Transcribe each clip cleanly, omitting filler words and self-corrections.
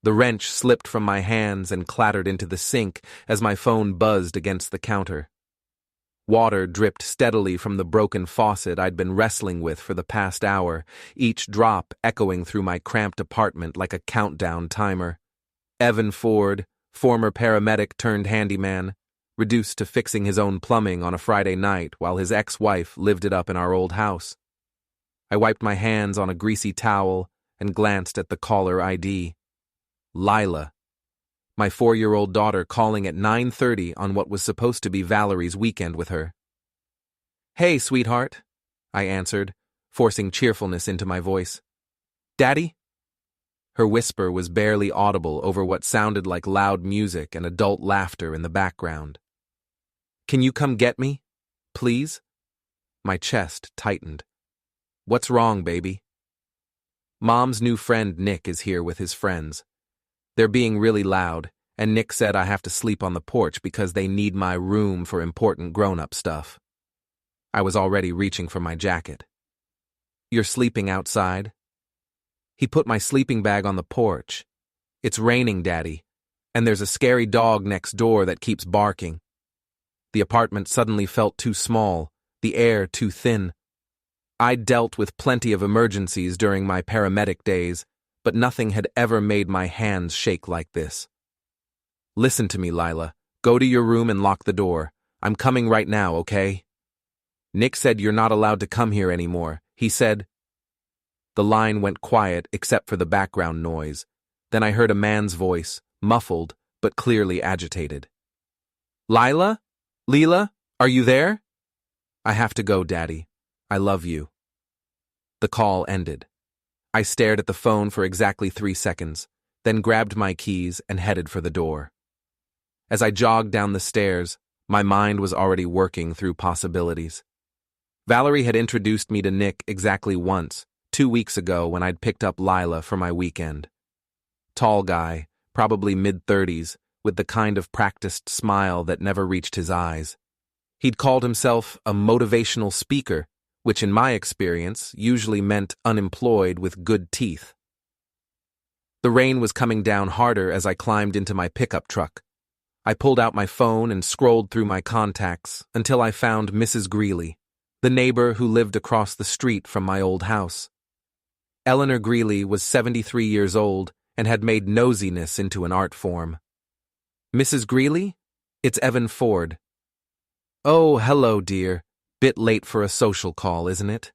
The wrench slipped from my hands and clattered into the sink as my phone buzzed against the counter. Water dripped steadily from the broken faucet I'd been wrestling with for the past hour, each drop echoing through my cramped apartment like a countdown timer. Evan Ford, former paramedic turned handyman, reduced to fixing his own plumbing on a Friday night while his ex-wife lived it up in our old house. I wiped my hands on a greasy towel and glanced at the caller ID. Lila. My 4-year-old daughter calling at 9:30 on what was supposed to be Valerie's weekend with her. "Hey, sweetheart," I answered, forcing cheerfulness into my voice. "Daddy?" Her whisper was barely audible over what sounded like loud music and adult laughter in the background. "Can you come get me? Please?" My chest tightened. "What's wrong, baby?" "Mom's new friend Nick is here with his friends. They're being really loud, and Nick said I have to sleep on the porch because they need my room for important grown-up stuff." I was already reaching for my jacket. "You're sleeping outside?" He put my sleeping bag on the porch. "It's raining, Daddy, and there's a scary dog next door that keeps barking." The apartment suddenly felt too small, the air too thin. I'd dealt with plenty of emergencies during my paramedic days, but nothing had ever made my hands shake like this. "Listen to me, Lila. Go to your room and lock the door. I'm coming right now, okay?" "Nick said you're not allowed to come here anymore. He said—" The line went quiet except for the background noise. Then I heard a man's voice, muffled but clearly agitated. "Lila? Lila? Are you there?" "I have to go, Daddy. I love you." The call ended. I stared at the phone for exactly 3 seconds, then grabbed my keys and headed for the door. As I jogged down the stairs, my mind was already working through possibilities. Valerie had introduced me to Nick exactly once, 2 weeks ago when I'd picked up Lila for my weekend. Tall guy, probably mid-30s, with the kind of practiced smile that never reached his eyes. He'd called himself a motivational speaker, which in my experience usually meant unemployed with good teeth. The rain was coming down harder as I climbed into my pickup truck. I pulled out my phone and scrolled through my contacts until I found Mrs. Greeley, the neighbor who lived across the street from my old house. Eleanor Greeley was 73 years old and had made nosiness into an art form. "Mrs. Greeley? It's Evan Ford." "Oh, hello, dear. Bit late for a social call, isn't it?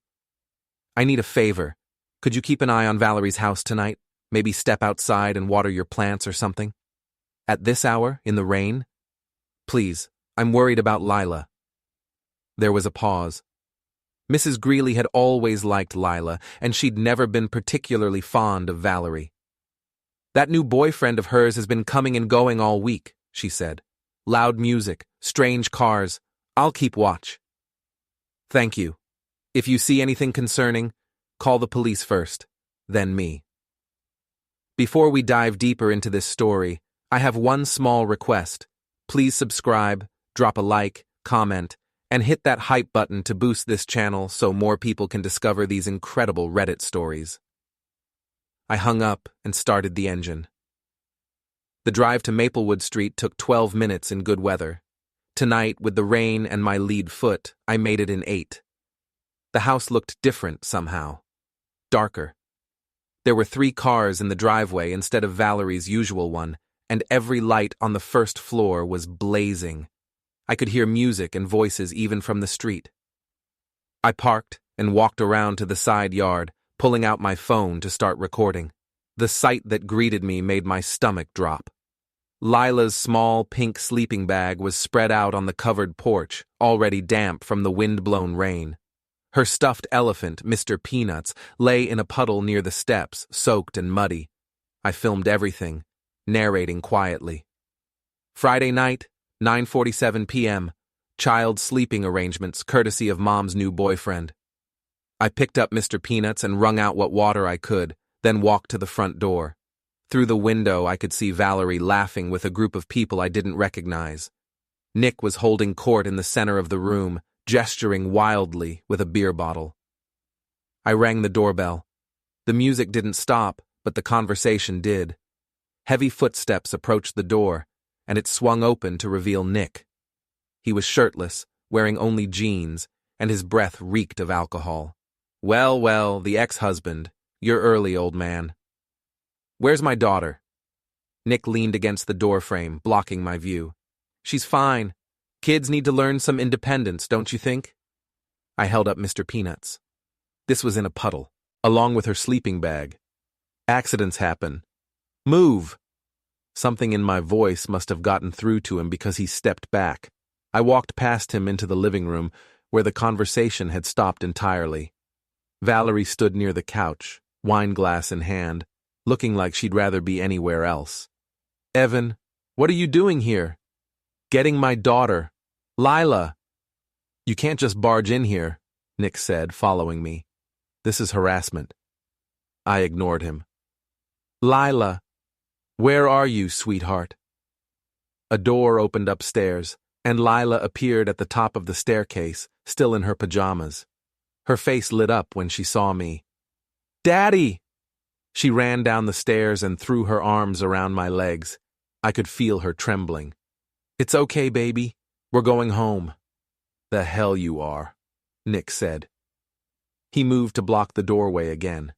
I need a favor. Could you keep an eye on Valerie's house tonight? Maybe step outside and water your plants or something? At this hour, in the rain? Please, I'm worried about Lila." There was a pause. Mrs. Greeley had always liked Lila, and she'd never been particularly fond of Valerie. "That new boyfriend of hers has been coming and going all week," she said. "Loud music, strange cars. I'll keep watch." "Thank you. If you see anything concerning, call the police first, then me." Before we dive deeper into this story, I have one small request. Please subscribe, drop a like, comment, and hit that hype button to boost this channel so more people can discover these incredible Reddit stories. I hung up and started the engine. The drive to Maplewood Street took 12 minutes in good weather. Tonight, with the rain and my lead foot, I made it in 8. The house looked different somehow. Darker. There were 3 cars in the driveway instead of Valerie's usual one, and every light on the first floor was blazing. I could hear music and voices even from the street. I parked and walked around to the side yard, pulling out my phone to start recording. The sight that greeted me made my stomach drop. Lila's small pink sleeping bag was spread out on the covered porch, already damp from the wind-blown rain. Her stuffed elephant, Mr. Peanuts, lay in a puddle near the steps, soaked and muddy. I filmed everything, narrating quietly. Friday night, 9:47 p.m., child sleeping arrangements courtesy of Mom's new boyfriend. I picked up Mr. Peanuts and wrung out what water I could, then walked to the front door. Through the window, I could see Valerie laughing with a group of people I didn't recognize. Nick was holding court in the center of the room, gesturing wildly with a beer bottle. I rang the doorbell. The music didn't stop, but the conversation did. Heavy footsteps approached the door, and it swung open to reveal Nick. He was shirtless, wearing only jeans, and his breath reeked of alcohol. Well, well, the ex-husband. You're early, old man. Where's my daughter? Nick leaned against the doorframe, blocking my view. She's fine. Kids need to learn some independence, don't you think? I held up Mr. Peanuts. This was in a puddle, along with her sleeping bag. Accidents happen. Move! Something in my voice must have gotten through to him because he stepped back. I walked past him into the living room, where the conversation had stopped entirely. Valerie stood near the couch, wineglass in hand, looking like she'd rather be anywhere else. Evan, what are you doing here? Getting my daughter. Lila. You can't just barge in here, Nick said, following me. This is harassment. I ignored him. Lila, where are you, sweetheart? A door opened upstairs, and Lila appeared at the top of the staircase, still in her pajamas. Her face lit up when she saw me. Daddy! She ran down the stairs and threw her arms around my legs. I could feel her trembling. It's okay, baby. We're going home. The hell you are, Nick said. He moved to block the doorway again.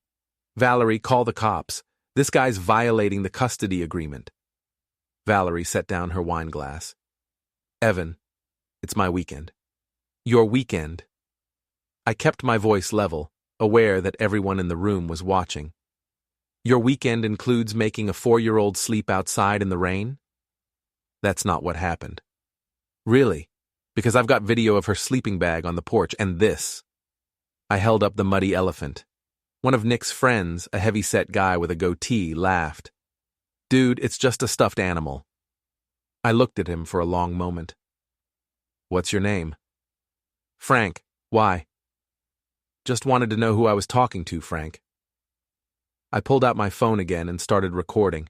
Valerie, call the cops. This guy's violating the custody agreement. Valerie set down her wineglass. Evan, it's my weekend. Your weekend? I kept my voice level, aware that everyone in the room was watching. Your weekend includes making a 4-year-old sleep outside in the rain? That's not what happened. Really? Because I've got video of her sleeping bag on the porch, and this. I held up the muddy elephant. One of Nick's friends, a heavy-set guy with a goatee, laughed. Dude, it's just a stuffed animal. I looked at him for a long moment. What's your name? Frank. Why? Just wanted to know who I was talking to, Frank. I pulled out my phone again and started recording.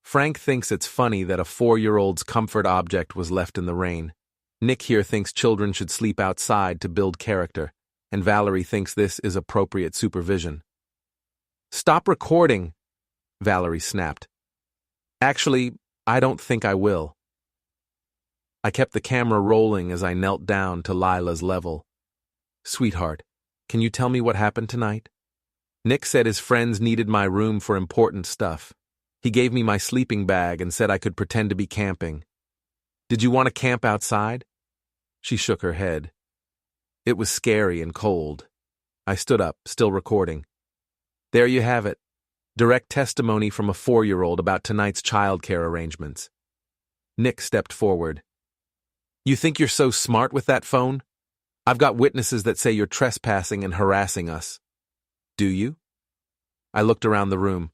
Frank thinks it's funny that a 4-year-old's comfort object was left in the rain. Nick here thinks children should sleep outside to build character, and Valerie thinks this is appropriate supervision. Stop recording, Valerie snapped. Actually, I don't think I will. I kept the camera rolling as I knelt down to Lila's level. Sweetheart, can you tell me what happened tonight? Nick said his friends needed my room for important stuff. He gave me my sleeping bag and said I could pretend to be camping. Did you want to camp outside? She shook her head. It was scary and cold. I stood up, still recording. There you have it. Direct testimony from a 4-year-old about tonight's childcare arrangements. Nick stepped forward. You think you're so smart with that phone? I've got witnesses that say you're trespassing and harassing us. Do you? I looked around the room.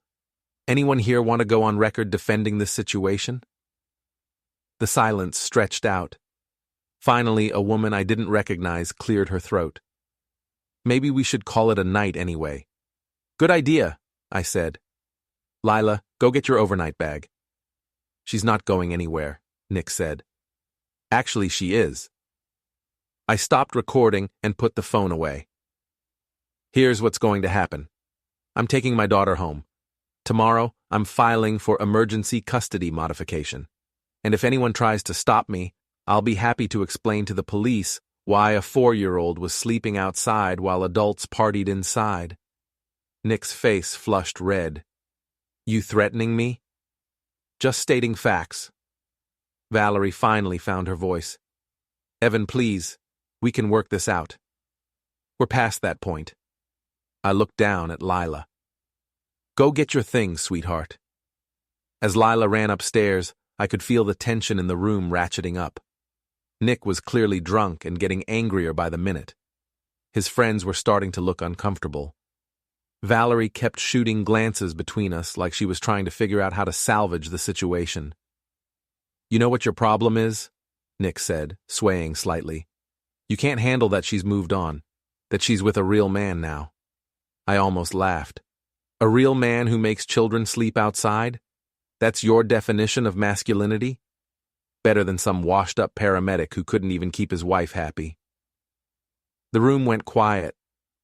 Anyone here want to go on record defending this situation? The silence stretched out. Finally, a woman I didn't recognize cleared her throat. Maybe we should call it a night anyway. Good idea, I said. Lila, go get your overnight bag. She's not going anywhere, Nick said. Actually, she is. I stopped recording and put the phone away. Here's what's going to happen. I'm taking my daughter home. Tomorrow, I'm filing for emergency custody modification. And if anyone tries to stop me, I'll be happy to explain to the police why a 4-year-old was sleeping outside while adults partied inside. Nick's face flushed red. You threatening me? Just stating facts. Valerie finally found her voice. Evan, please, we can work this out. We're past that point. I looked down at Lila. Go get your things, sweetheart. As Lila ran upstairs, I could feel the tension in the room ratcheting up. Nick was clearly drunk and getting angrier by the minute. His friends were starting to look uncomfortable. Valerie kept shooting glances between us like she was trying to figure out how to salvage the situation. You know what your problem is? Nick said, swaying slightly. You can't handle that she's moved on, that she's with a real man now. I almost laughed. A real man who makes children sleep outside? That's your definition of masculinity? Better than some washed-up paramedic who couldn't even keep his wife happy. The room went quiet.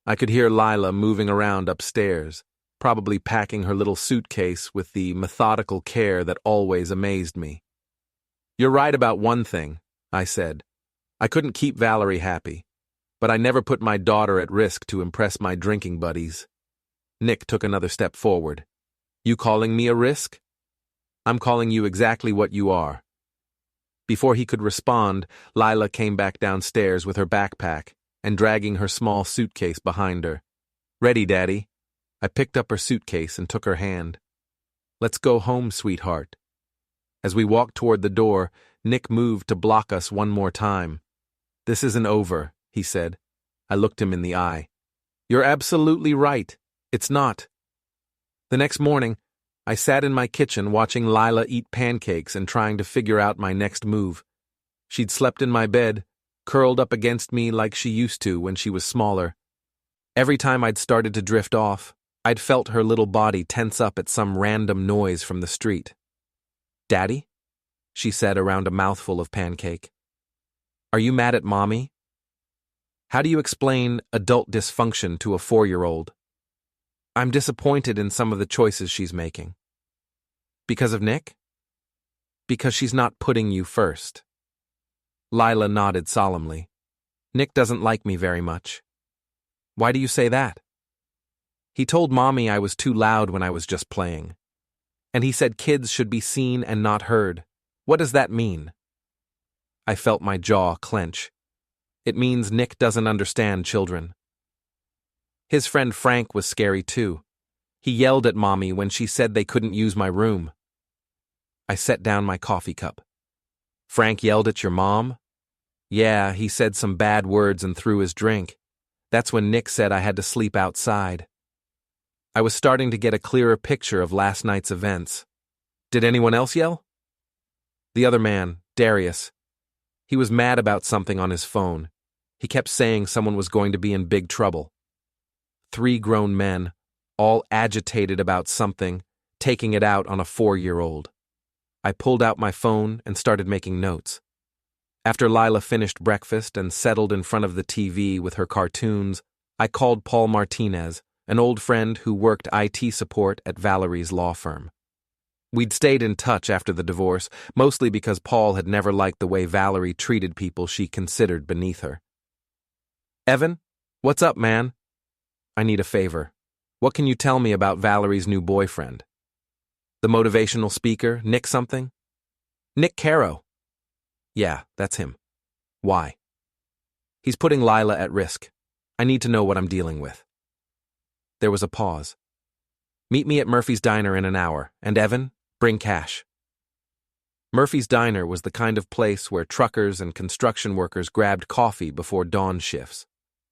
I could hear Lila moving around upstairs. probably packing her little suitcase with the methodical care that always amazed me. "You're right about one thing," I said. "I couldn't keep Valerie happy, but I never put my daughter at risk to impress my drinking buddies." Nick took another step forward. "You calling me a risk?" "I'm calling you exactly what you are." Before he could respond, Lila came back downstairs with her backpack and dragging her small suitcase behind her. "Ready, Daddy." I picked up her suitcase and took her hand. "Let's go home, sweetheart." As we walked toward the door, Nick moved to block us one more time. "This isn't over," he said. I looked him in the eye. "You're absolutely right. It's not." The next morning, I sat in my kitchen watching Lila eat pancakes and trying to figure out my next move. She'd slept in my bed, curled up against me like she used to when she was smaller. Every time I'd started to drift off, I'd felt her little body tense up at some random noise from the street. "Daddy?" she said around a mouthful of pancake. "Are you mad at Mommy?" How do you explain adult dysfunction to a 4-year-old? "I'm disappointed in some of the choices she's making." "Because of Nick?" "Because she's not putting you first." Lila nodded solemnly. "Nick doesn't like me very much." "Why do you say that?" "He told Mommy I was too loud when I was just playing. And he said kids should be seen and not heard. What does that mean?" I felt my jaw clench. It means Nick doesn't understand children. His friend Frank was scary too. He yelled at Mommy when she said they couldn't use my room. I set down my coffee cup. "Frank yelled at your mom?" "Yeah, he said some bad words and threw his drink. That's when Nick said I had to sleep outside." I was starting to get a clearer picture of last night's events. "Did anyone else yell?" "The other man, Darius. He was mad about something on his phone. He kept saying someone was going to be in big trouble." 3 grown men, all agitated about something, taking it out on a 4-year-old. I pulled out my phone and started making notes. After Lila finished breakfast and settled in front of the TV with her cartoons, I called Paul Martinez, an old friend who worked IT support at Valerie's law firm. We'd stayed in touch after the divorce, mostly because Paul had never liked the way Valerie treated people she considered beneath her. "Evan, what's up, man?" "I need a favor. What can you tell me about Valerie's new boyfriend?" "The motivational speaker, Nick something?" "Nick Caro." "Yeah, that's him." "Why?" "He's putting Lila at risk. I need to know what I'm dealing with." There was a pause. "Meet me at Murphy's Diner in an hour, and Evan, bring cash." Murphy's Diner was the kind of place where truckers and construction workers grabbed coffee before dawn shifts.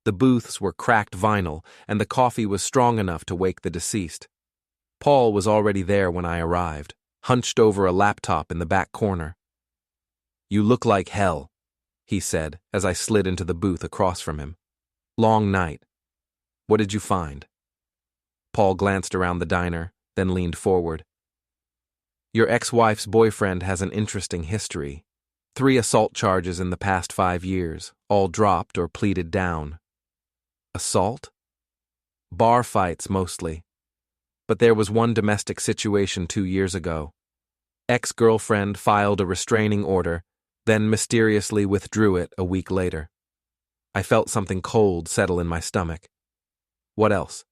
The booths were cracked vinyl, and the coffee was strong enough to wake the deceased. Paul was already there when I arrived, hunched over a laptop in the back corner. "You look like hell," he said as I slid into the booth across from him. "Long night. What did you find?" Paul glanced around the diner, then leaned forward. "Your ex-wife's boyfriend has an interesting history. 3 assault charges in the past 5 years, all dropped or pleaded down." "Assault?" "Bar fights, mostly. But there was one domestic situation 2 years ago. Ex-girlfriend filed a restraining order, then mysteriously withdrew it a week later." I felt something cold settle in my stomach. "What else?"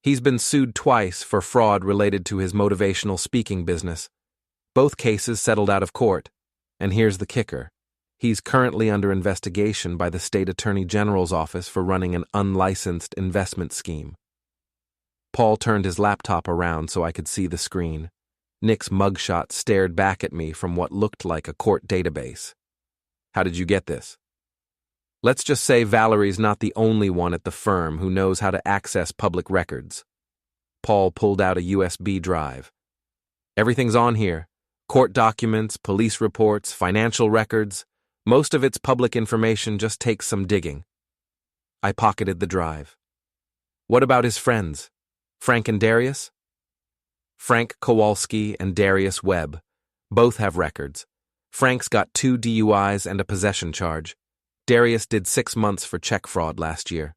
"He's been sued twice for fraud related to his motivational speaking business. Both cases settled out of court. And here's the kicker. He's currently under investigation by the State Attorney General's office for running an unlicensed investment scheme." Paul turned his laptop around so I could see the screen. Nick's mugshot stared back at me from what looked like a court database. "How did you get this?" "Let's just say Valerie's not the only one at the firm who knows how to access public records." Paul pulled out a USB drive. "Everything's on here. Court documents, police reports, financial records. Most of it's public information, just takes some digging." I pocketed the drive. "What about his friends? Frank and Darius?" "Frank Kowalski and Darius Webb. Both have records. Frank's got 2 DUIs and a possession charge. Darius did 6 months for check fraud last year."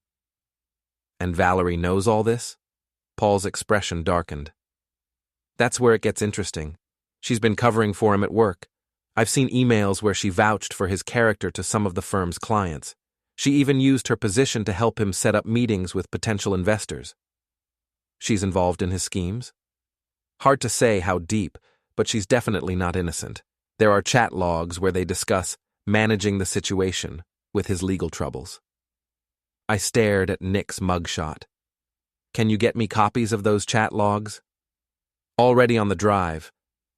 "And Valerie knows all this?" Paul's expression darkened. That's where it gets interesting. She's been covering for him at work. I've seen emails where she vouched for his character to some of the firm's clients. She even used her position to help him set up meetings with potential investors. She's involved in his schemes? Hard to say how deep, but she's definitely not innocent. There are chat logs where they discuss managing the situation with his legal troubles. I stared at Nick's mugshot. Can you get me copies of those chat logs? Already on the drive.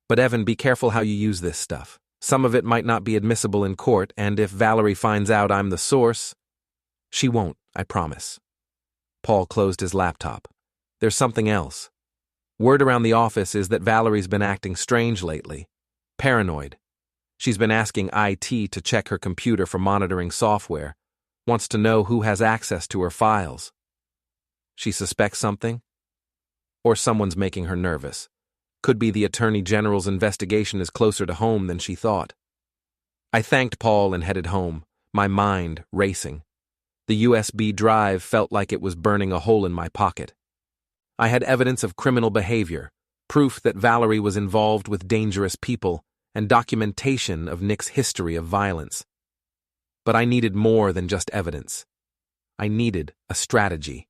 But Evan, be careful how you use this stuff. Some of it might not be admissible in court, and if Valerie finds out I'm the source, she won't, I promise. Paul closed his laptop. There's something else. Word around the office is that Valerie's been acting strange lately. Paranoid. She's been asking IT to check her computer for monitoring software. Wants to know who has access to her files. She suspects something? Or someone's making her nervous. Could be the Attorney General's investigation is closer to home than she thought. I thanked Paul and headed home, my mind racing. The USB drive felt like it was burning a hole in my pocket. I had evidence of criminal behavior, proof that Valerie was involved with dangerous people, and documentation of Nick's history of violence. But I needed more than just evidence. I needed a strategy.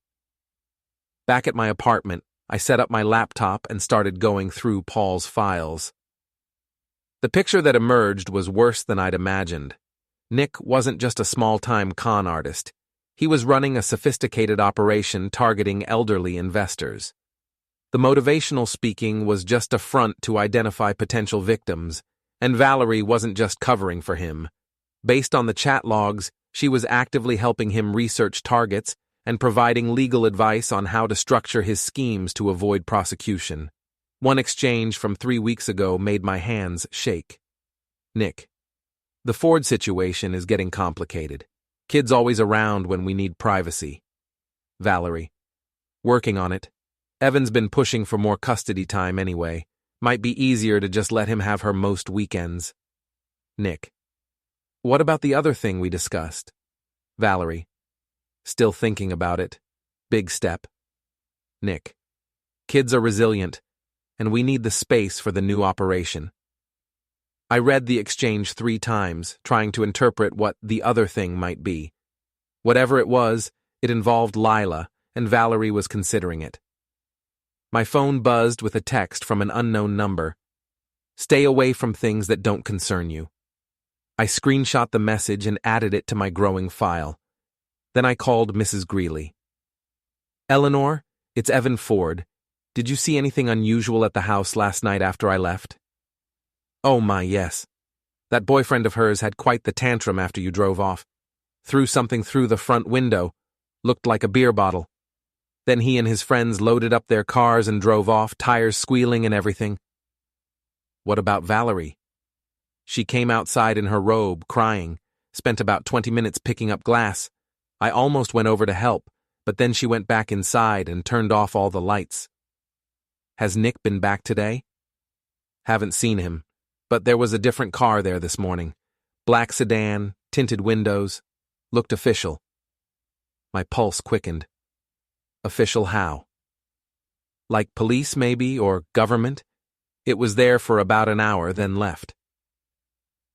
Back at my apartment, I set up my laptop and started going through Paul's files. The picture that emerged was worse than I'd imagined. Nick wasn't just a small-time con artist. He was running a sophisticated operation targeting elderly investors. The motivational speaking was just a front to identify potential victims, and Valerie wasn't just covering for him. Based on the chat logs, she was actively helping him research targets and providing legal advice on how to structure his schemes to avoid prosecution. One exchange from 3 weeks ago made my hands shake. Nick. The Ford situation is getting complicated. Kid's always around when we need privacy. Valerie. Working on it. Evan's been pushing for more custody time anyway. Might be easier to just let him have her most weekends. Nick. What about the other thing we discussed? Valerie. Still thinking about it. Big step. Nick. Kids are resilient, and we need the space for the new operation. I read the exchange 3 times, trying to interpret what the other thing might be. Whatever it was, it involved Lila, and Valerie was considering it. My phone buzzed with a text from an unknown number. Stay away from things that don't concern you. I screenshot the message and added it to my growing file. Then I called Mrs. Greeley. Eleanor, it's Evan Ford. Did you see anything unusual at the house last night after I left? Oh my, yes. That boyfriend of hers had quite the tantrum after you drove off. Threw something through the front window. Looked like a beer bottle. Then he and his friends loaded up their cars and drove off, tires squealing and everything. What about Valerie? She came outside in her robe, crying, spent about 20 minutes picking up glass. I almost went over to help, but then she went back inside and turned off all the lights. Has Nick been back today? Haven't seen him, but there was a different car there this morning. Black sedan, tinted windows, looked official. My pulse quickened. Official how? Like police maybe, or government? It was there for about an hour, then left.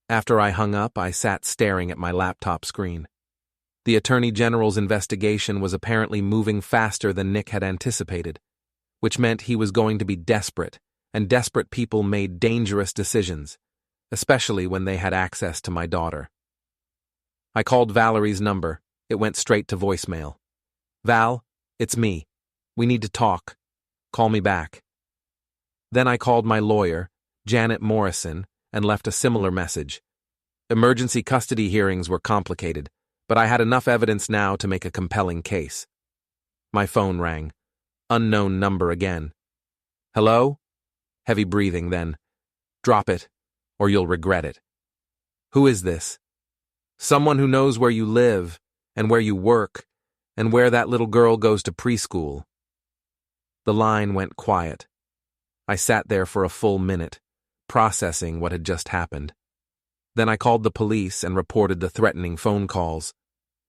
After I hung up, I sat staring at my laptop screen. The Attorney General's investigation was apparently moving faster than Nick had anticipated, which meant he was going to be desperate, and desperate people made dangerous decisions, especially when they had access to my daughter. I called Valerie's number. It went straight to voicemail. Val, it's me. We need to talk. Call me back. Then I called my lawyer, Janet Morrison, and left a similar message. Emergency custody hearings were complicated, but I had enough evidence now to make a compelling case. My phone rang. Unknown number again. Hello? Heavy breathing then. Drop it, or you'll regret it. Who is this? Someone who knows where you live, and where you work, and where that little girl goes to preschool. The line went quiet. I sat there for a full minute, processing what had just happened. Then I called the police and reported the threatening phone calls.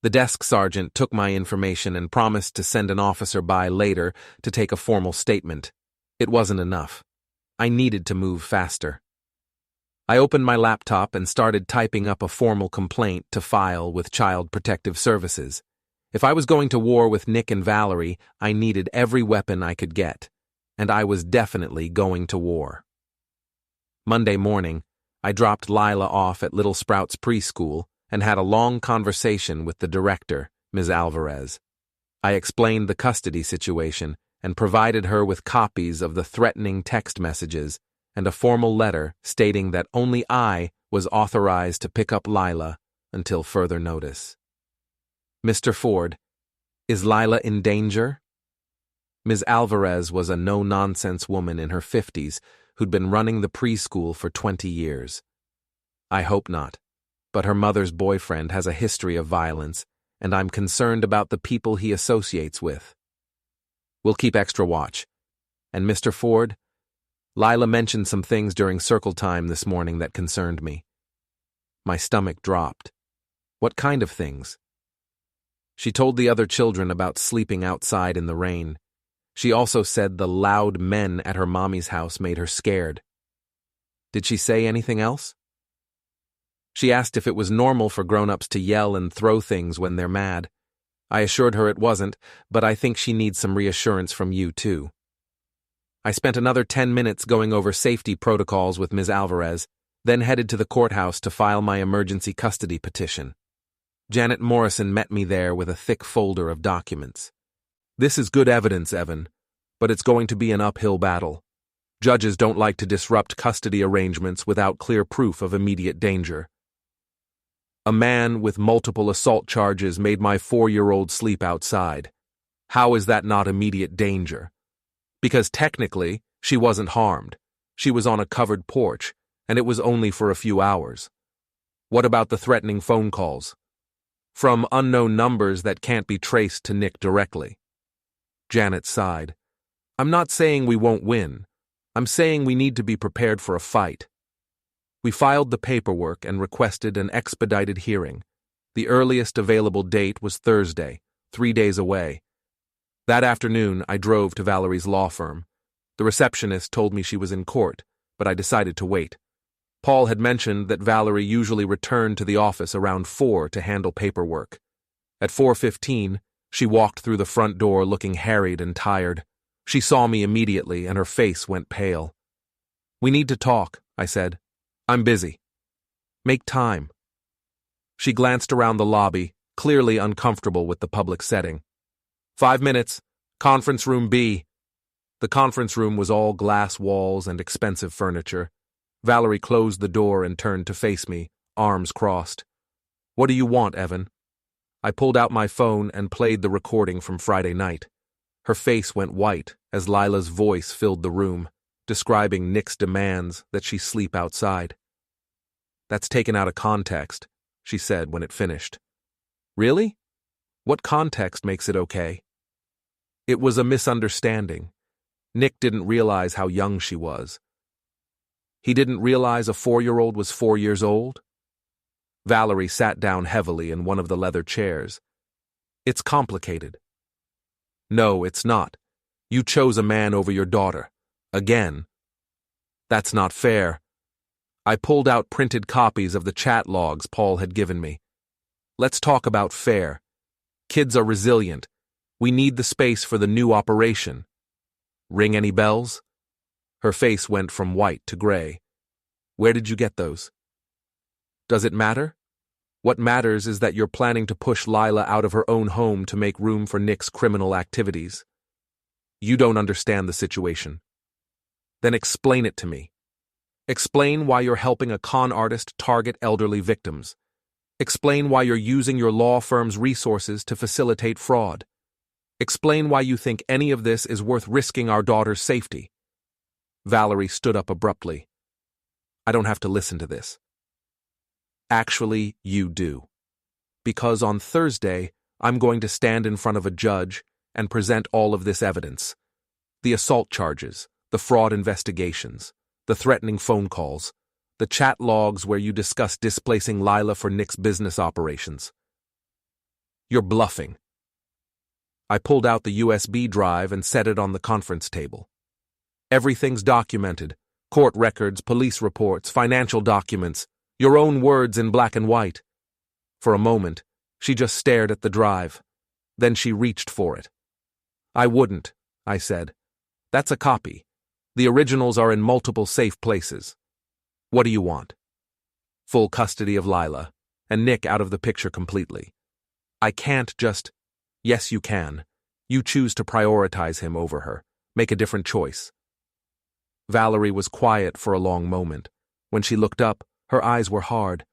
The desk sergeant took my information and promised to send an officer by later to take a formal statement. It wasn't enough. I needed to move faster. I opened my laptop and started typing up a formal complaint to file with Child Protective Services. If I was going to war with Nick and Valerie, I needed every weapon I could get, and I was definitely going to war. Monday morning, I dropped Lila off at Little Sprouts Preschool and had a long conversation with the director, Ms. Alvarez. I explained the custody situation and provided her with copies of the threatening text messages and a formal letter stating that only I was authorized to pick up Lila until further notice. Mr. Ford, is Lila in danger? Ms. Alvarez was a no-nonsense woman in her 50s who'd been running the preschool for 20 years. I hope not, but her mother's boyfriend has a history of violence, and I'm concerned about the people he associates with. We'll keep extra watch. And Mr. Ford, Lila mentioned some things during circle time this morning that concerned me. My stomach dropped. What kind of things? She told the other children about sleeping outside in the rain. She also said the loud men at her mommy's house made her scared. Did she say anything else? She asked if it was normal for grown-ups to yell and throw things when they're mad. I assured her it wasn't, but I think she needs some reassurance from you, too. I spent another 10 minutes going over safety protocols with Ms. Alvarez, then headed to the courthouse to file my emergency custody petition. Janet Morrison met me there with a thick folder of documents. This is good evidence, Evan, but it's going to be an uphill battle. Judges don't like to disrupt custody arrangements without clear proof of immediate danger. A man with multiple assault charges made my 4-year-old sleep outside. How is that not immediate danger? Because technically, she wasn't harmed. She was on a covered porch, and it was only for a few hours. What about the threatening phone calls? From unknown numbers that can't be traced to Nick directly. Janet sighed. I'm not saying we won't win. I'm saying we need to be prepared for a fight. We filed the paperwork and requested an expedited hearing. The earliest available date was Thursday, 3 days away. That afternoon, I drove to Valerie's law firm. The receptionist told me she was in court, but I decided to wait. Paul had mentioned that Valerie usually returned to the office around 4 to handle paperwork. At 4:15, she walked through the front door looking harried and tired. She saw me immediately and her face went pale. We need to talk, I said. I'm busy. Make time. She glanced around the lobby, clearly uncomfortable with the public setting. 5 minutes. Conference room B. The conference room was all glass walls and expensive furniture. Valerie closed the door and turned to face me, arms crossed. What do you want, Evan? I pulled out my phone and played the recording from Friday night. Her face went white as Lila's voice filled the room, describing Nick's demands that she sleep outside. That's taken out of context, she said when it finished. Really? What context makes it okay? It was a misunderstanding. Nick didn't realize how young she was. He didn't realize a 4-year-old was 4 years old? Valerie sat down heavily in one of the leather chairs. It's complicated. No, it's not. You chose a man over your daughter. Again. That's not fair. I pulled out printed copies of the chat logs Paul had given me. Let's talk about fair. Kids are resilient. We need the space for the new operation. Ring any bells? Her face went from white to gray. Where did you get those? Does it matter? What matters is that you're planning to push Lila out of her own home to make room for Nick's criminal activities. You don't understand the situation. Then explain it to me. Explain why you're helping a con artist target elderly victims. Explain why you're using your law firm's resources to facilitate fraud. Explain why you think any of this is worth risking our daughter's safety. Valerie stood up abruptly. I don't have to listen to this. Actually, you do. Because on Thursday, I'm going to stand in front of a judge and present all of this evidence. The assault charges, the fraud investigations, the threatening phone calls, the chat logs where you discuss displacing Lila for Nick's business operations. You're bluffing. I pulled out the USB drive and set it on the conference table. Everything's documented. Court records, police reports, financial documents, your own words in black and white. For a moment, she just stared at the drive. Then she reached for it. I wouldn't, I said. That's a copy. The originals are in multiple safe places. What do you want? Full custody of Lila, and Nick out of the picture completely. I can't just... Yes, you can. You choose to prioritize him over her. Make a different choice. Valerie was quiet for a long moment. When she looked up, her eyes were hard.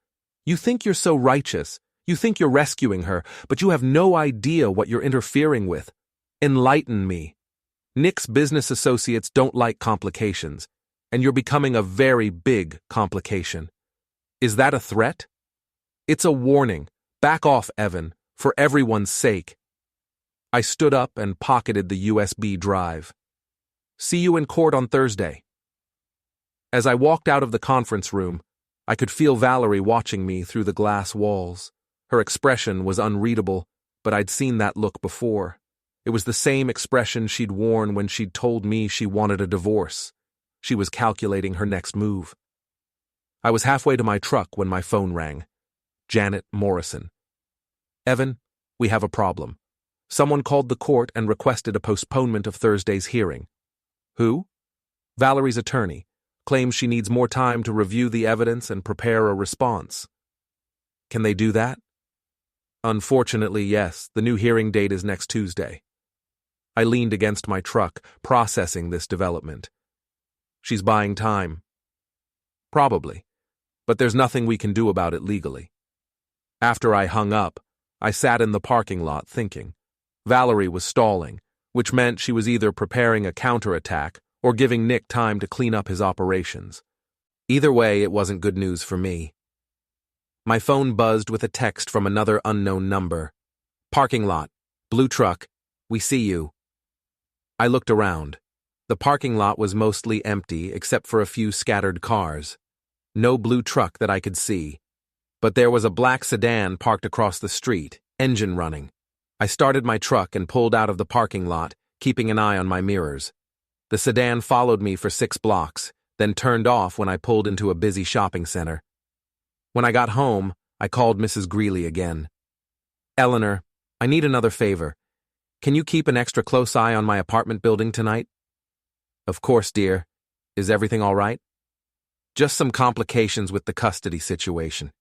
You think you're so righteous. You think you're rescuing her, but you have no idea what you're interfering with. Enlighten me. Nick's business associates don't like complications, and you're becoming a very big complication. Is that a threat? It's a warning. Back off, Evan, for everyone's sake. I stood up and pocketed the USB drive. See you in court on Thursday. As I walked out of the conference room, I could feel Valerie watching me through the glass walls. Her expression was unreadable, but I'd seen that look before. It was the same expression she'd worn when she'd told me she wanted a divorce. She was calculating her next move. I was halfway to my truck when my phone rang. Janet Morrison. Evan, we have a problem. Someone called the court and requested a postponement of Thursday's hearing. Who? Valerie's attorney. Claims she needs more time to review the evidence and prepare a response. Can they do that? Unfortunately, yes. The new hearing date is next Tuesday. I leaned against my truck, processing this development. She's buying time. Probably. But there's nothing we can do about it legally. After I hung up, I sat in the parking lot thinking. Valerie was stalling, which meant she was either preparing a counterattack or giving Nick time to clean up his operations. Either way, it wasn't good news for me. My phone buzzed with a text from another unknown number. Parking lot. Blue truck. We see you. I looked around. The parking lot was mostly empty except for a few scattered cars. No blue truck that I could see. But there was a black sedan parked across the street, engine running. I started my truck and pulled out of the parking lot, keeping an eye on my mirrors. The sedan followed me for 6 blocks, then turned off when I pulled into a busy shopping center. When I got home, I called Mrs. Greeley again. Eleanor, I need another favor. Can you keep an extra close eye on my apartment building tonight? Of course, dear. Is everything all right? Just some complications with the custody situation.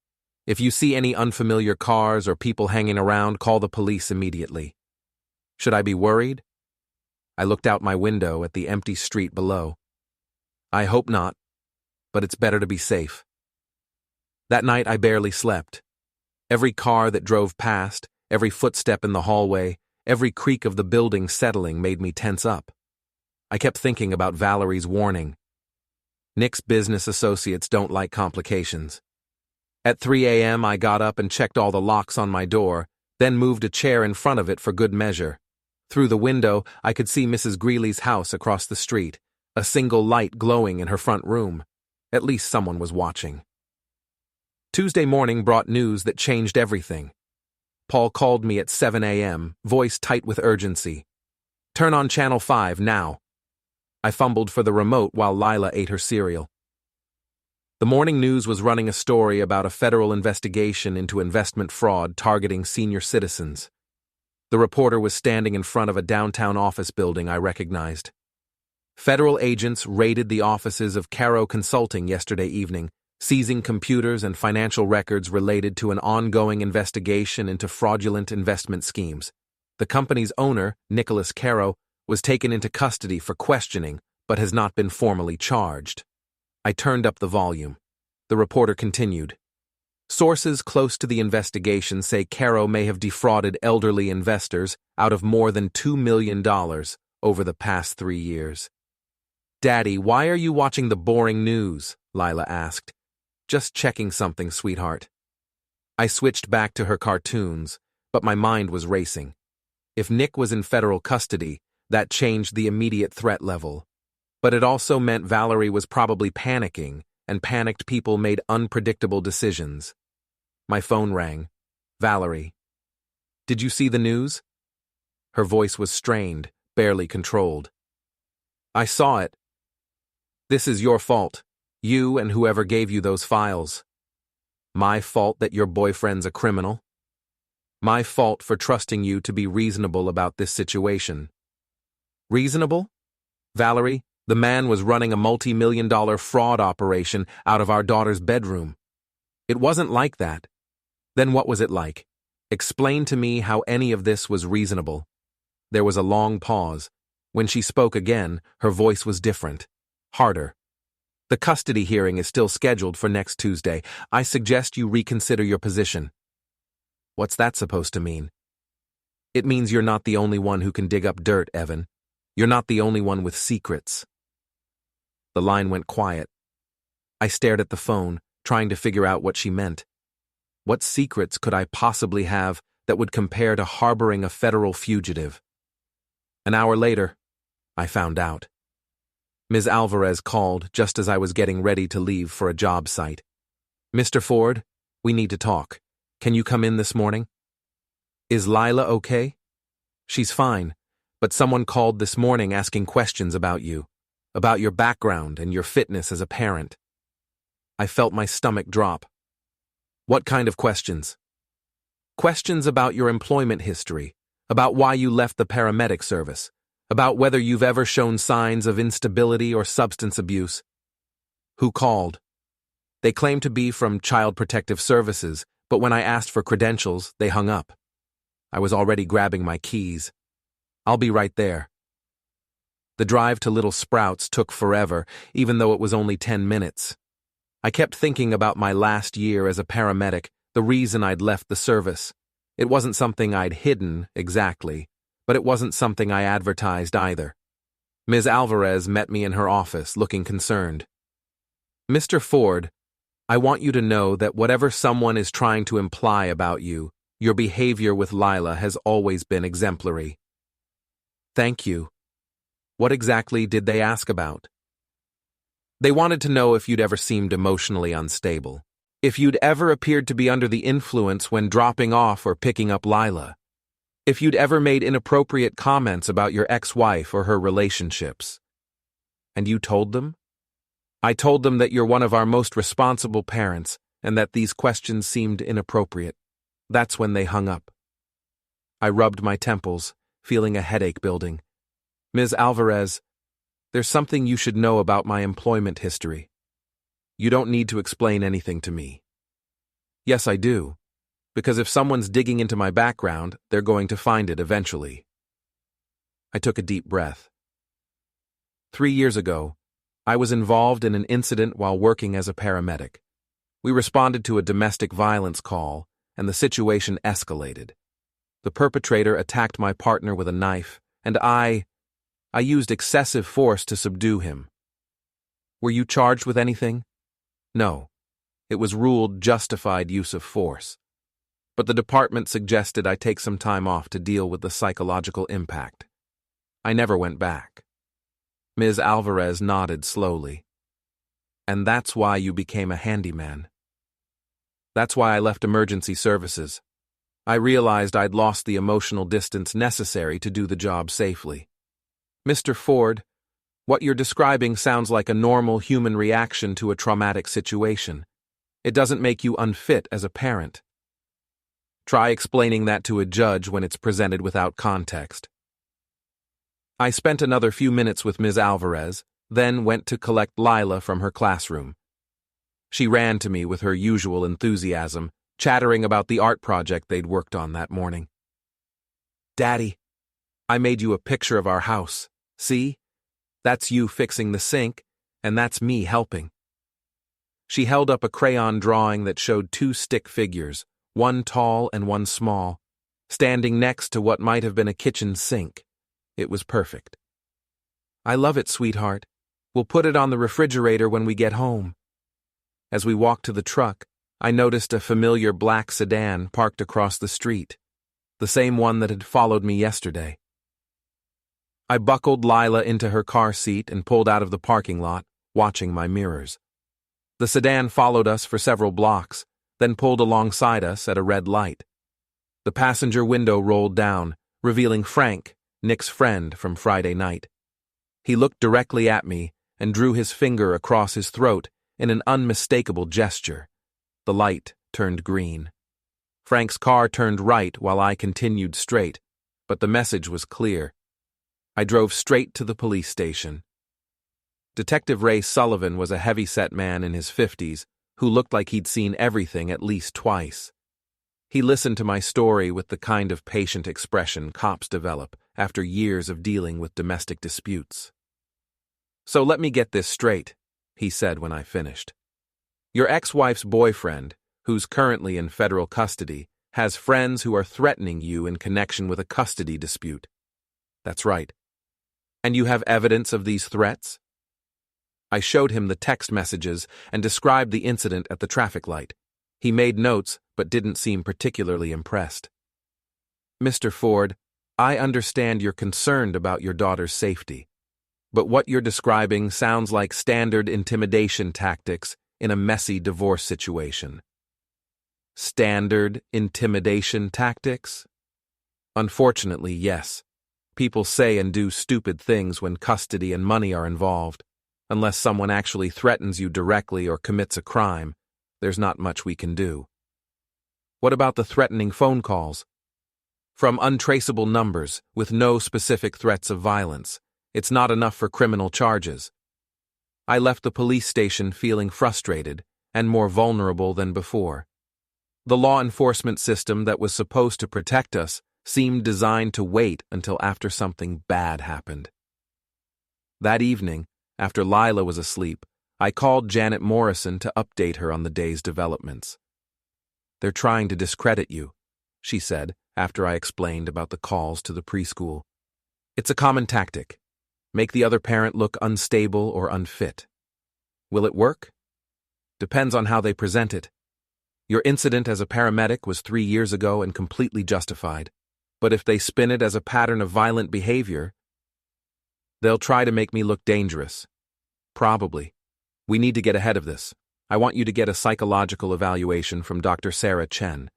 If you see any unfamiliar cars or people hanging around, call the police immediately. Should I be worried? I looked out my window at the empty street below. I hope not, but it's better to be safe. That night I barely slept. Every car that drove past, every footstep in the hallway, every creak of the building settling made me tense up. I kept thinking about Valerie's warning. Nick's business associates don't like complications. At 3 a.m. I got up and checked all the locks on my door, then moved a chair in front of it for good measure. Through the window, I could see Mrs. Greeley's house across the street, a single light glowing in her front room. At least someone was watching. Tuesday morning brought news that changed everything. Paul called me at 7 a.m., voice tight with urgency. Turn on Channel 5 now. I fumbled for the remote while Lila ate her cereal. The morning news was running a story about a federal investigation into investment fraud targeting senior citizens. The reporter was standing in front of a downtown office building I recognized. Federal agents raided the offices of Caro Consulting yesterday evening, seizing computers and financial records related to an ongoing investigation into fraudulent investment schemes. The company's owner, Nicholas Caro, was taken into custody for questioning, but has not been formally charged. I turned up the volume. The reporter continued. Sources close to the investigation say Caro may have defrauded elderly investors out of more than $2 million over the past 3 years. Daddy, why are you watching the boring news? Lila asked. Just checking something, sweetheart. I switched back to her cartoons, but my mind was racing. If Nick was in federal custody, that changed the immediate threat level. But it also meant Valerie was probably panicking, and panicked people made unpredictable decisions. My phone rang. Valerie. Did you see the news? Her voice was strained, barely controlled. I saw it. This is your fault. You and whoever gave you those files. My fault that your boyfriend's a criminal. My fault for trusting you to be reasonable about this situation. Reasonable? Valerie, the man was running a multi-million-dollar fraud operation out of our daughter's bedroom. It wasn't like that. Then what was it like? Explain to me how any of this was reasonable. There was a long pause. When she spoke again, her voice was different, harder. The custody hearing is still scheduled for next Tuesday. I suggest you reconsider your position. What's that supposed to mean? It means you're not the only one who can dig up dirt, Evan. You're not the only one with secrets. The line went quiet. I stared at the phone, trying to figure out what she meant. What secrets could I possibly have that would compare to harboring a federal fugitive? An hour later, I found out. Ms. Alvarez called just as I was getting ready to leave for a job site. Mr. Ford, we need to talk. Can you come in this morning? Is Lila okay? She's fine, but someone called this morning asking questions about you, about your background and your fitness as a parent. I felt my stomach drop. What kind of questions? Questions about your employment history, about why you left the paramedic service, about whether you've ever shown signs of instability or substance abuse. Who called? They claimed to be from Child Protective Services, but when I asked for credentials, they hung up. I was already grabbing my keys. I'll be right there. The drive to Little Sprouts took forever, even though it was only 10 minutes. I kept thinking about my last year as a paramedic, the reason I'd left the service. It wasn't something I'd hidden, exactly, but it wasn't something I advertised either. Ms. Alvarez met me in her office, looking concerned. Mr. Ford, I want you to know that whatever someone is trying to imply about you, your behavior with Lila has always been exemplary. Thank you. What exactly did they ask about? They wanted to know if you'd ever seemed emotionally unstable, if you'd ever appeared to be under the influence when dropping off or picking up Lila, if you'd ever made inappropriate comments about your ex-wife or her relationships. And you told them? I told them that you're one of our most responsible parents and that these questions seemed inappropriate. That's when they hung up. I rubbed my temples, feeling a headache building. Ms. Alvarez, there's something you should know about my employment history. You don't need to explain anything to me. Yes, I do, because if someone's digging into my background, they're going to find it eventually. I took a deep breath. 3 years ago, I was involved in an incident while working as a paramedic. We responded to a domestic violence call, and the situation escalated. The perpetrator attacked my partner with a knife, and I used excessive force to subdue him. Were you charged with anything? No. It was ruled justified use of force. But the department suggested I take some time off to deal with the psychological impact. I never went back. Ms. Alvarez nodded slowly. And that's why you became a handyman. That's why I left emergency services. I realized I'd lost the emotional distance necessary to do the job safely. Mr. Ford, what you're describing sounds like a normal human reaction to a traumatic situation. It doesn't make you unfit as a parent. Try explaining that to a judge when it's presented without context. I spent another few minutes with Ms. Alvarez, then went to collect Lila from her classroom. She ran to me with her usual enthusiasm, chattering about the art project they'd worked on that morning. Daddy, I made you a picture of our house. See? That's you fixing the sink, and that's me helping. She held up a crayon drawing that showed 2 stick figures, one tall and one small, standing next to what might have been a kitchen sink. It was perfect. I love it, sweetheart. We'll put it on the refrigerator when we get home. As we walked to the truck, I noticed a familiar black sedan parked across the street, the same one that had followed me yesterday. I buckled Lila into her car seat and pulled out of the parking lot, watching my mirrors. The sedan followed us for several blocks, then pulled alongside us at a red light. The passenger window rolled down, revealing Frank, Nick's friend from Friday night. He looked directly at me and drew his finger across his throat in an unmistakable gesture. The light turned green. Frank's car turned right while I continued straight, but the message was clear. I drove straight to the police station. Detective Ray Sullivan was a heavy-set man in his 50s who looked like he'd seen everything at least twice. He listened to my story with the kind of patient expression cops develop after years of dealing with domestic disputes. "So let me get this straight," he said when I finished. "Your ex-wife's boyfriend, who's currently in federal custody, has friends who are threatening you in connection with a custody dispute." "That's right." "And you have evidence of these threats?" I showed him the text messages and described the incident at the traffic light. He made notes but didn't seem particularly impressed. "Mr. Ford, I understand you're concerned about your daughter's safety, but what you're describing sounds like standard intimidation tactics in a messy divorce situation." "Standard intimidation tactics?" "Unfortunately, yes. People say and do stupid things when custody and money are involved. Unless someone actually threatens you directly or commits a crime, there's not much we can do." "What about the threatening phone calls?" "From untraceable numbers, with no specific threats of violence. It's not enough for criminal charges." I left the police station feeling frustrated and more vulnerable than before. The law enforcement system that was supposed to protect us seemed designed to wait until after something bad happened. That evening, after Lila was asleep, I called Janet Morrison to update her on the day's developments. "They're trying to discredit you," she said after I explained about the calls to the preschool. "It's a common tactic. Make the other parent look unstable or unfit. Will it work? Depends on how they present it. Your incident as a paramedic was 3 years ago and completely justified. But if they spin it as a pattern of violent behavior, they'll try to make me look dangerous. Probably. We need to get ahead of this. I want you to get a psychological evaluation from Dr. Sarah Chen.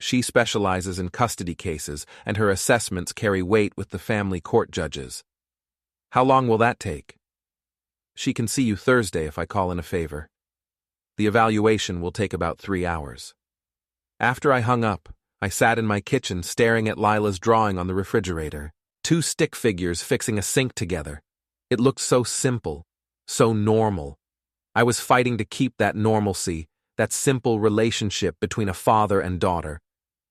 She specializes in custody cases, and her assessments carry weight with the family court judges." "How long will that take?" "She can see you Thursday if I call in a favor. The evaluation will take about 3 hours." After I hung up, I sat in my kitchen staring at Lila's drawing on the refrigerator. 2 stick figures fixing a sink together. It looked so simple, so normal. I was fighting to keep that normalcy, that simple relationship between a father and daughter.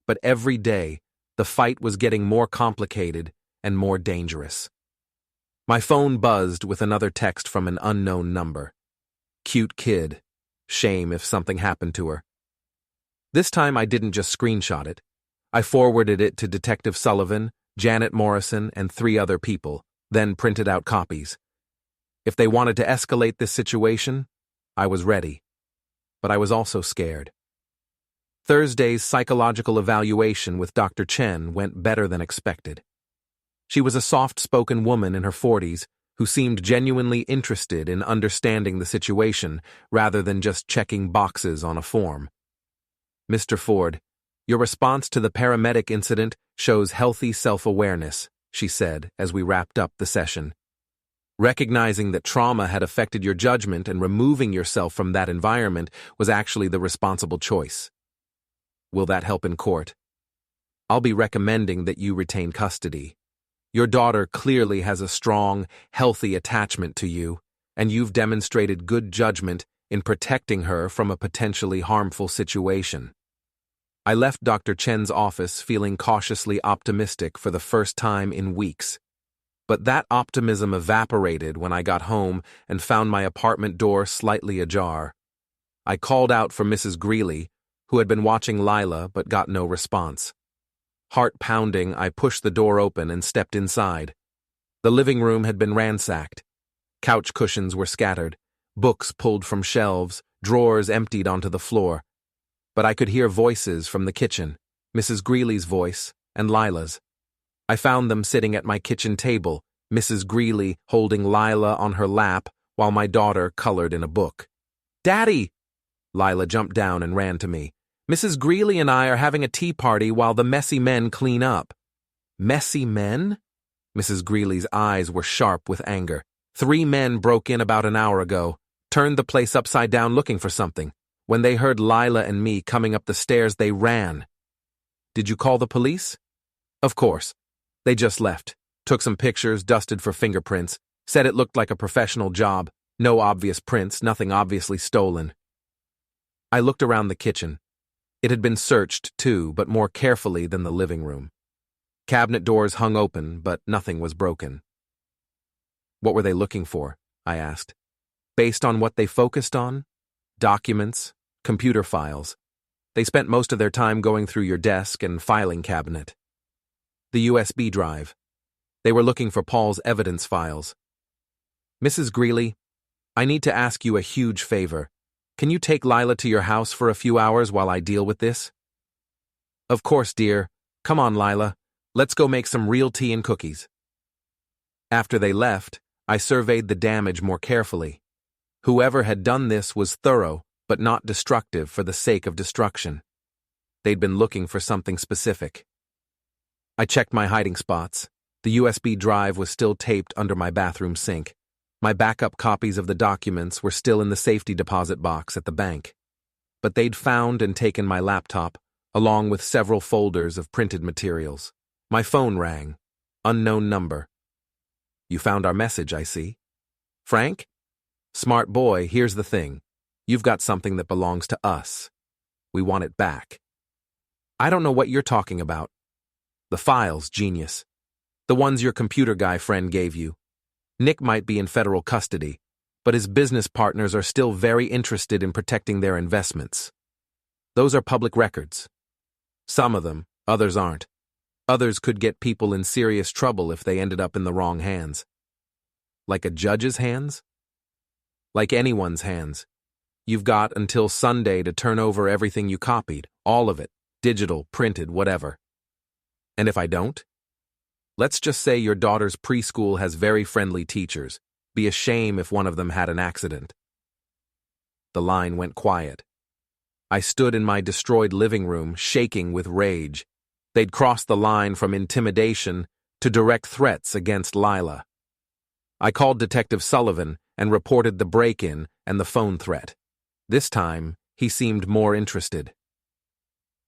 But every day, the fight was getting more complicated and more dangerous. My phone buzzed with another text from an unknown number. "Cute kid. Shame if something happened to her." This time I didn't just screenshot it. I forwarded it to Detective Sullivan, Janet Morrison, and 3 other people, then printed out copies. If they wanted to escalate this situation, I was ready. But I was also scared. Thursday's psychological evaluation with Dr. Chen went better than expected. She was a soft-spoken woman in her 40s who seemed genuinely interested in understanding the situation rather than just checking boxes on a form. "Mr. Ford, your response to the paramedic incident shows healthy self-awareness," she said as we wrapped up the session. "Recognizing that trauma had affected your judgment and removing yourself from that environment was actually the responsible choice. Will that help in court? I'll be recommending that you retain custody. Your daughter clearly has a strong, healthy attachment to you, and you've demonstrated good judgment in protecting her from a potentially harmful situation." I left Dr. Chen's office feeling cautiously optimistic for the first time in weeks. But that optimism evaporated when I got home and found my apartment door slightly ajar. I called out for Mrs. Greeley, who had been watching Lila but got no response. Heart pounding, I pushed the door open and stepped inside. The living room had been ransacked. Couch cushions were scattered, books pulled from shelves, drawers emptied onto the floor. But I could hear voices from the kitchen, Mrs. Greeley's voice and Lila's. I found them sitting at my kitchen table, Mrs. Greeley holding Lila on her lap while my daughter colored in a book. "Daddy!" Lila jumped down and ran to me. Mrs. Greeley and I are having a tea party while the messy men clean up. Messy men? Mrs. Greeley's eyes were sharp with anger. 3 men broke in about an hour ago, turned the place upside down looking for something. When they heard Lila and me coming up the stairs, they ran. Did you call the police? Of course. They just left. Took some pictures, dusted for fingerprints, said it looked like a professional job. No obvious prints, nothing obviously stolen. I looked around the kitchen. It had been searched, too, but more carefully than the living room. Cabinet doors hung open, but nothing was broken. What were they looking for? I asked. Based on what they focused on? Documents, computer files. They spent most of their time going through your desk and filing cabinet. The USB drive. They were looking for Paul's evidence files. Mrs. Greeley, I need to ask you a huge favor. Can you take Lila to your house for a few hours while I deal with this? Of course, dear. Come on, Lila. Let's go make some real tea and cookies. After they left, I surveyed the damage more carefully. Whoever had done this was thorough, but not destructive for the sake of destruction. They'd been looking for something specific. I checked my hiding spots. The USB drive was still taped under my bathroom sink. My backup copies of the documents were still in the safety deposit box at the bank. But they'd found and taken my laptop, along with several folders of printed materials. My phone rang. Unknown number. You found our message, I see. Frank? Smart boy, here's the thing. You've got something that belongs to us. We want it back. I don't know what you're talking about. The files, genius. The ones your computer guy friend gave you. Nick might be in federal custody, but his business partners are still very interested in protecting their investments. Those are public records. Some of them, others aren't. Others could get people in serious trouble if they ended up in the wrong hands. Like a judge's hands? Like anyone's hands. You've got until Sunday to turn over everything you copied, all of it, digital, printed, whatever. And if I don't? Let's just say your daughter's preschool has very friendly teachers. Be a shame if one of them had an accident. The line went quiet. I stood in my destroyed living room, shaking with rage. They'd crossed the line from intimidation to direct threats against Lila. I called Detective Sullivan and reported the break-in and the phone threat. This time, he seemed more interested.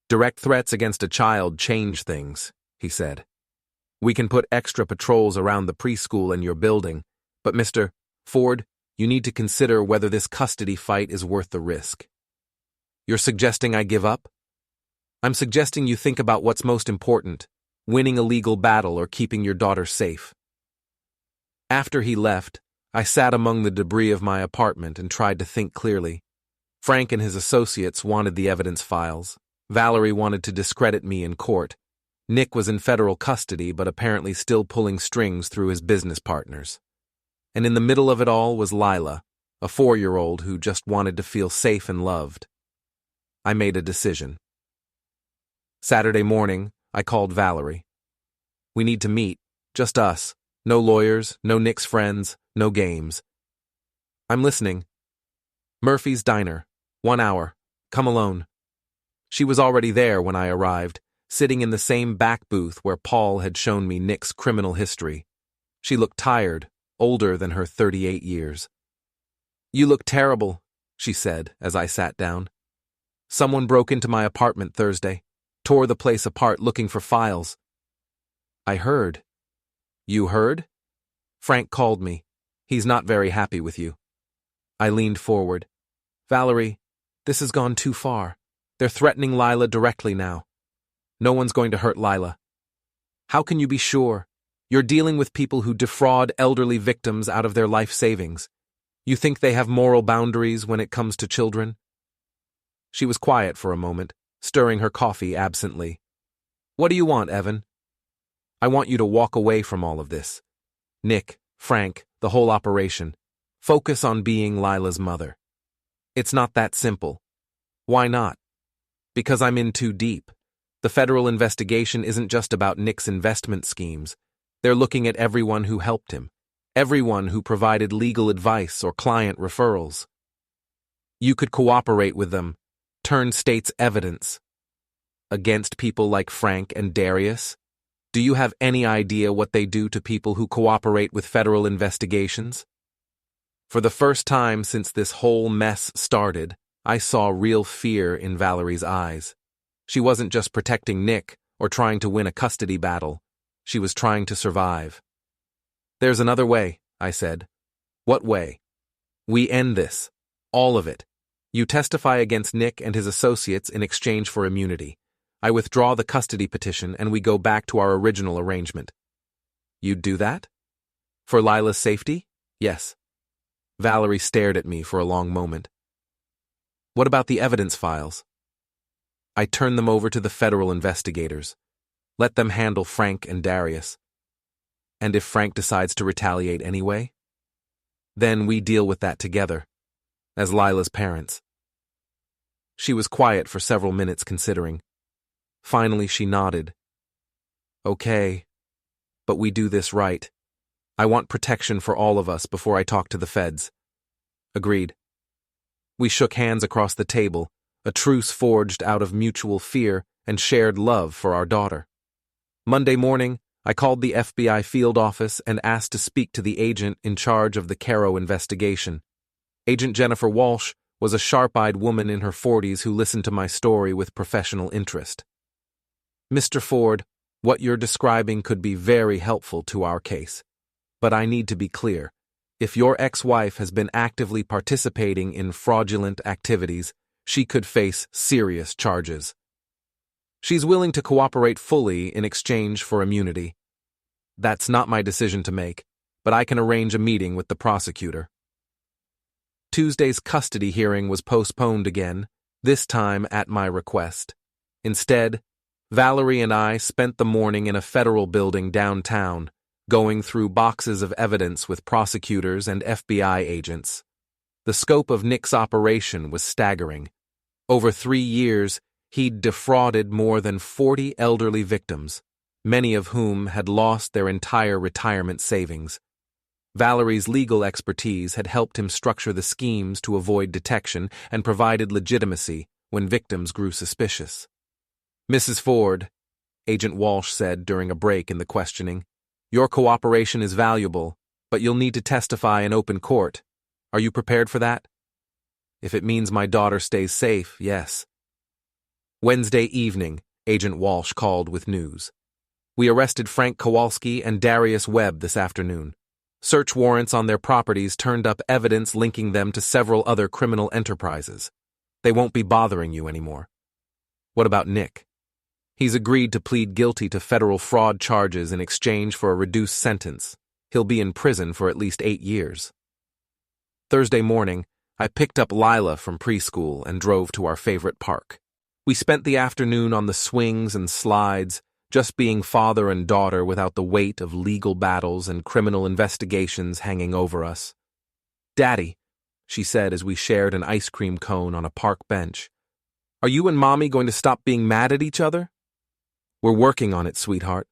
Direct threats against a child change things, he said. We can put extra patrols around the preschool and your building, but Mr. Ford, you need to consider whether this custody fight is worth the risk. You're suggesting I give up? I'm suggesting you think about what's most important, winning a legal battle or keeping your daughter safe. After he left, I sat among the debris of my apartment and tried to think clearly. Frank and his associates wanted the evidence files. Valerie wanted to discredit me in court. Nick was in federal custody, but apparently still pulling strings through his business partners. And in the middle of it all was Lila, a 4-year-old who just wanted to feel safe and loved. I made a decision. Saturday morning, I called Valerie. We need to meet, just us. No lawyers, no Nick's friends, no games. I'm listening. Murphy's Diner, 1 hour. Come alone. She was already there when I arrived, sitting in the same back booth where Paul had shown me Nick's criminal history. She looked tired, older than her 38 years. You look terrible, she said as I sat down. Someone broke into my apartment Thursday, tore the place apart looking for files. I heard. You heard? Frank called me. He's not very happy with you. I leaned forward. Valerie, this has gone too far. They're threatening Lila directly now. No one's going to hurt Lila. How can you be sure? You're dealing with people who defraud elderly victims out of their life savings. You think they have moral boundaries when it comes to children? She was quiet for a moment, stirring her coffee absently. What do you want, Evan? I want you to walk away from all of this. Nick, Frank, the whole operation. Focus on being Lila's mother. It's not that simple. Why not? Because I'm in too deep. The federal investigation isn't just about Nick's investment schemes. They're looking at everyone who helped him, everyone who provided legal advice or client referrals. You could cooperate with them, turn state's evidence against people like Frank and Darius? Do you have any idea what they do to people who cooperate with federal investigations? For the first time since this whole mess started, I saw real fear in Valerie's eyes. She wasn't just protecting Nick or trying to win a custody battle. She was trying to survive. "There's another way," I said. "What way?" "We end this. All of it. You testify against Nick and his associates in exchange for immunity. I withdraw the custody petition and we go back to our original arrangement." "You'd do that? For Lila's safety?" "Yes." Valerie stared at me for a long moment. "What about the evidence files?" "I turn them over to the federal investigators. Let them handle Frank and Darius. And if Frank decides to retaliate anyway? Then we deal with that together, as Lila's parents." She was quiet for several minutes considering. Finally, she nodded. "Okay, but we do this right. I want protection for all of us before I talk to the feds." "Agreed." We shook hands across the table, a truce forged out of mutual fear and shared love for our daughter. Monday morning, I called the FBI field office and asked to speak to the agent in charge of the Caro investigation. Agent Jennifer Walsh was a sharp-eyed woman in her 40s who listened to my story with professional interest. "Mr. Ford, what you're describing could be very helpful to our case. But I need to be clear. If your ex-wife has been actively participating in fraudulent activities, she could face serious charges. She's willing to cooperate fully in exchange for immunity. That's not my decision to make, but I can arrange a meeting with the prosecutor." Tuesday's custody hearing was postponed again, this time at my request. Instead, Valerie and I spent the morning in a federal building downtown, going through boxes of evidence with prosecutors and FBI agents. The scope of Nick's operation was staggering. Over 3 years, he'd defrauded more than 40 elderly victims, many of whom had lost their entire retirement savings. Valerie's legal expertise had helped him structure the schemes to avoid detection and provided legitimacy when victims grew suspicious. "Mrs. Ford," Agent Walsh said during a break in the questioning, "your cooperation is valuable, but you'll need to testify in open court. Are you prepared for that?" "If it means my daughter stays safe, yes." Wednesday evening, Agent Walsh called with news. "We arrested Frank Kowalski and Darius Webb this afternoon. Search warrants on their properties turned up evidence linking them to several other criminal enterprises. They won't be bothering you anymore." "What about Nick?" "He's agreed to plead guilty to federal fraud charges in exchange for a reduced sentence. He'll be in prison for at least 8 years. Thursday morning, I picked up Lila from preschool and drove to our favorite park. We spent the afternoon on the swings and slides, just being father and daughter without the weight of legal battles and criminal investigations hanging over us. "Daddy," she said as we shared an ice cream cone on a park bench, "are you and Mommy going to stop being mad at each other?" "We're working on it, sweetheart."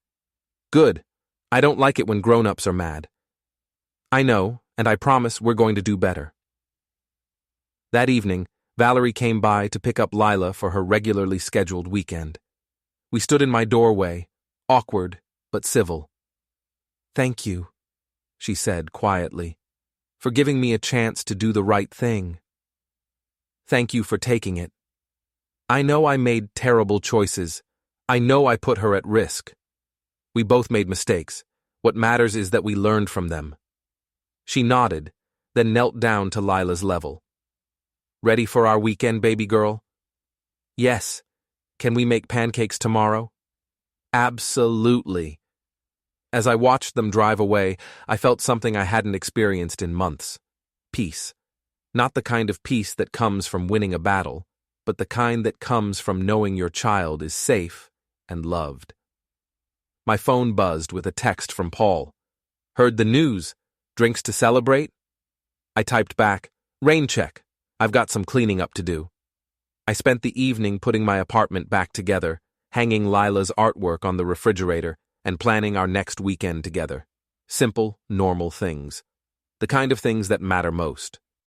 "Good. I don't like it when grown-ups are mad." "I know, and I promise we're going to do better." That evening, Valerie came by to pick up Lila for her regularly scheduled weekend. We stood in my doorway, awkward but civil. "Thank you," she said quietly, "for giving me a chance to do the right thing. Thank you for taking it. I know I made terrible choices. I know I put her at risk. We both made mistakes. What matters is that we learned from them." She nodded, then knelt down to Lila's level. "Ready for our weekend, baby girl?" "Yes. Can we make pancakes tomorrow?" "Absolutely." As I watched them drive away, I felt something I hadn't experienced in months. Peace. Not the kind of peace that comes from winning a battle, but the kind that comes from knowing your child is safe and loved. My phone buzzed with a text from Paul. "Heard the news. Drinks to celebrate?" I typed back, "Rain check. I've got some cleaning up to do." I spent the evening putting my apartment back together, hanging Lila's artwork on the refrigerator, and planning our next weekend together. Simple, normal things. The kind of things that matter most.